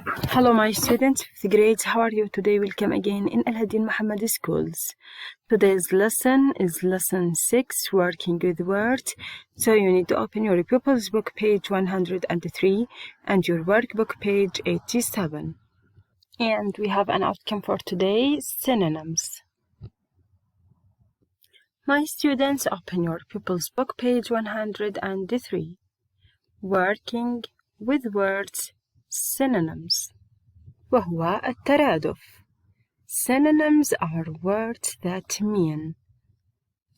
Hello my students, 5th grades, how are you? Today welcome again in Hadi and Mohammad schools. Today's lesson is lesson 6, working with words. So you need to open your pupils book page 103 and your workbook page 87. And we have an outcome for today, synonyms. My students, open your pupils book page 103. Working with words, synonyms. وهو الترادف. Synonyms are words that mean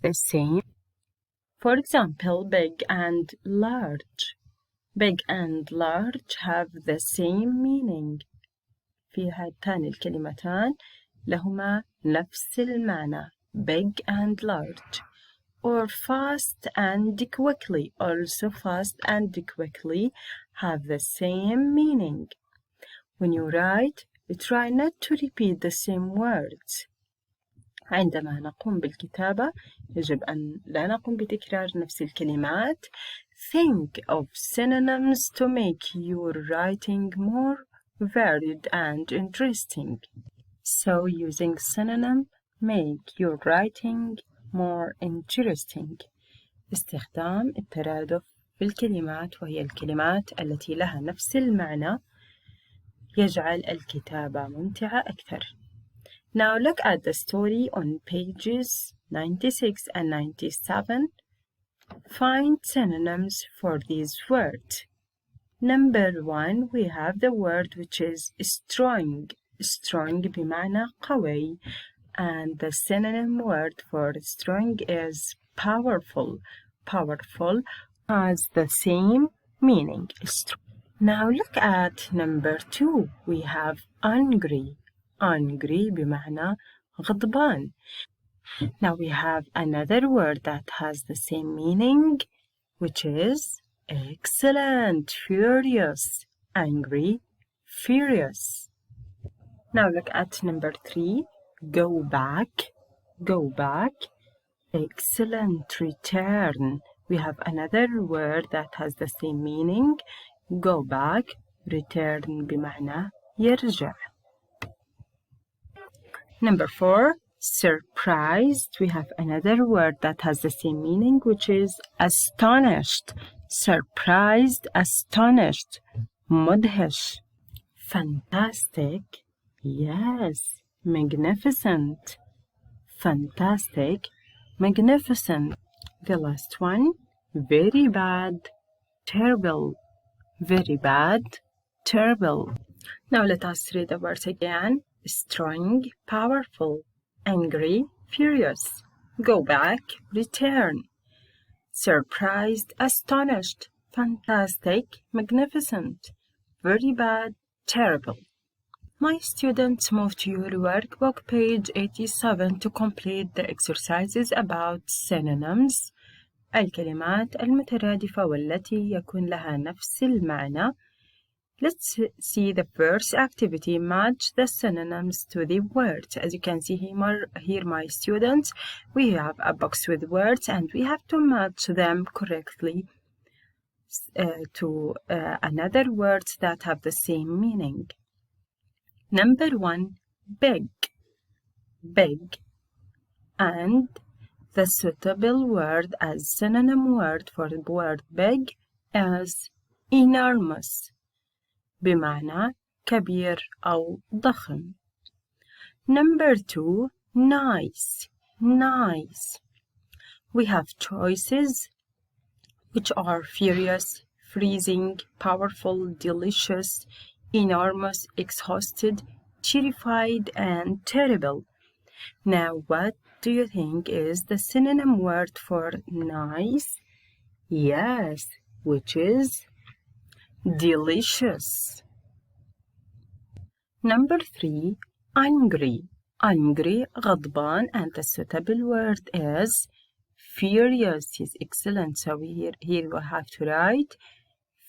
the same. For example, big and large. Big and large have the same meaning. في هاتان الكلمتان لهما نفس المعنى. Big and large. Or fast and quickly. Also fast and quickly have the same meaning. When you write, try not to repeat the same words. عندما نقوم بالكتابة يجب أن لا نقوم بتكرار نفس الكلمات. Think of synonyms to make your writing more varied and interesting. So using synonym make your writing more interesting. استخدام الترادف في الكلمات وهي الكلمات التي لها نفس المعنى يجعل الكتابة ممتعة أكثر. Now look at the story on pages 96 and 97. Find synonyms for these words. Number 1, we have the word which is strong. Strong بمعنى قوي. And the synonym word for strong is powerful. Powerful has the same meaning. Now look at number 2. We have angry. Angry بمعنى غضبان. Now we have another word that has the same meaning, which is excellent. Furious. Angry. Furious. Now look at number 3. Go back. Go back. Excellent. Return. We have another word that has the same meaning. Go back. Return بمعنى يرجع. Number 4, surprised. We have another word that has the same meaning, which is astonished. Surprised, astonished. مدهش. Fantastic. Yes. Magnificent. Fantastic. Magnificent. The last one, very bad. Terrible. Very bad, terrible. Now let us read the words again. Strong, powerful, angry, furious. Go back, return. Surprised, astonished, fantastic, magnificent. Very bad, terrible. My students, move to your workbook page 87 to complete the exercises about synonyms. الكلمات المترادفة والتي يكون لها نفس المعنى. Let's see the first activity. Match the synonyms to the words. As you can see here, my students, we have a box with words and we have to match them correctly to another words that have the same meaning. Number 1, big. Big. And the suitable word as synonym word for the word big is enormous بمعنى كبير أو ضخم. Number 2, nice. Nice. We have choices which are furious, freezing, powerful, delicious, enormous, exhausted, terrified, and terrible. Now what do you think is the synonym word for nice? Yes, which is delicious. Number 3, angry. Angry, غضبان, and the suitable word is furious. Is excellent. So here we have to write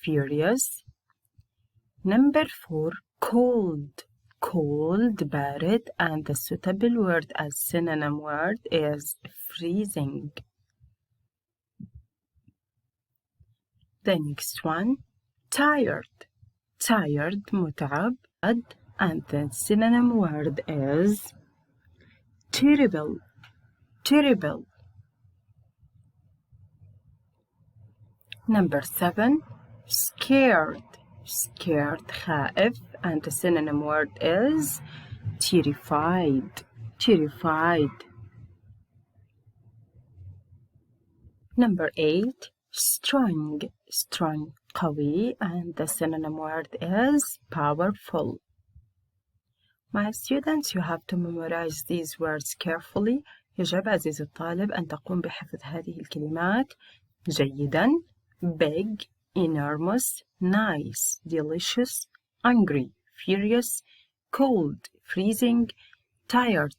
furious. Number 4, cold. Cold, بارد, and the suitable word as synonym word is freezing. The next one, tired. tired متعب, and the synonym word is terrible, terrible. Number 7, scared, scared خائف, and the synonym word is terrified, terrified. Number 8, strong, strong قوي, and the synonym word is powerful. My students, you have to memorize these words carefully. يجب عزيزي الطالب أن تقوم بحفظ هذه الكلمات جيدا. Big, enormous, nice, delicious, angry, furious, cold, freezing, tired,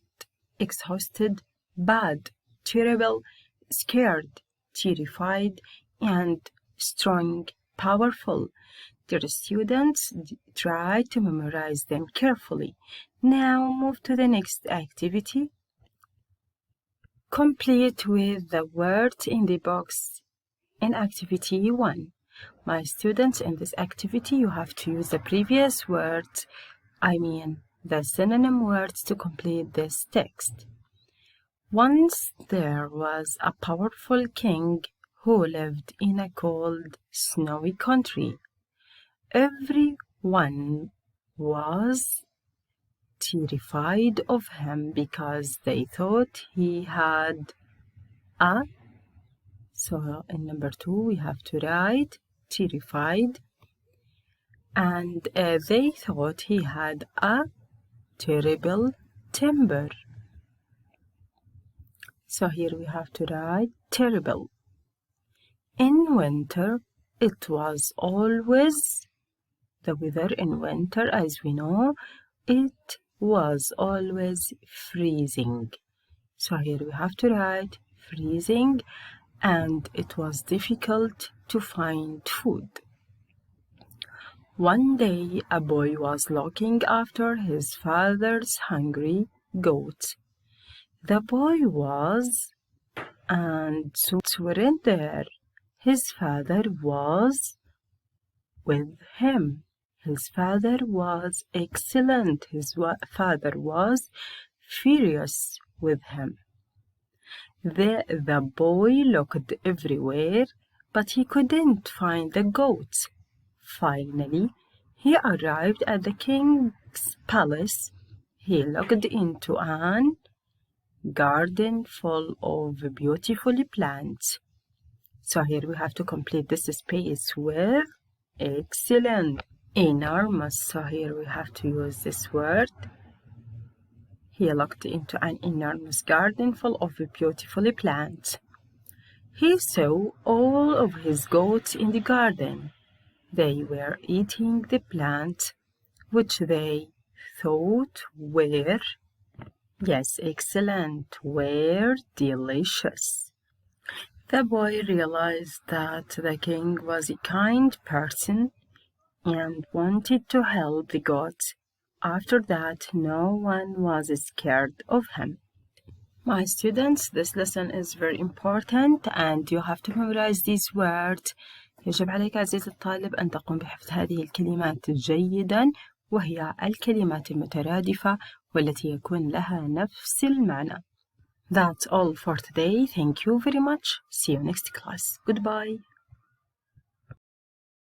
exhausted, bad, terrible, scared, terrified, and strong, powerful. Dear students, try to memorize them carefully. Now move to the next activity. Complete with the words in the box in activity 1. My students, in this activity you have to use the previous words, the synonym words, to complete this text. Once there was a powerful king who lived in a cold, snowy country. Everyone was terrified of him because they thought he had a... So in number 2 we have to write terrified, and they thought he had a terrible temper. So here we have to write terrible. In winter, it was always the weather in winter, as we know, it was always freezing. So here we have to write freezing, and it was difficult to find food. One day, a boy was looking after his father's hungry goats. The boy was, and so weren't there. His father was with him. His father was excellent. His father was furious with him. The boy looked everywhere, but he couldn't find the goats. Finally, he arrived at the king's palace. He looked into an garden full of beautiful plants. So here we have to complete this space with excellent, enormous. So here we have to use this word. He looked into an enormous garden full of beautiful plants. He saw all of his goats in the garden. They were eating the plants, which they thought were, yes, excellent, were delicious. The boy realized that the king was a kind person and wanted to help the goats. After that, no one was scared of him. My students, this lesson is very important and you have to memorize these words. يجب عليك عزيزي الطالب أن تقوم بحفظ هذه الكلمات جيدا، وهي الكلمات المترادفة والتي يكون لها نفس المعنى. That's all for today. Thank you very much. See you next class. Goodbye.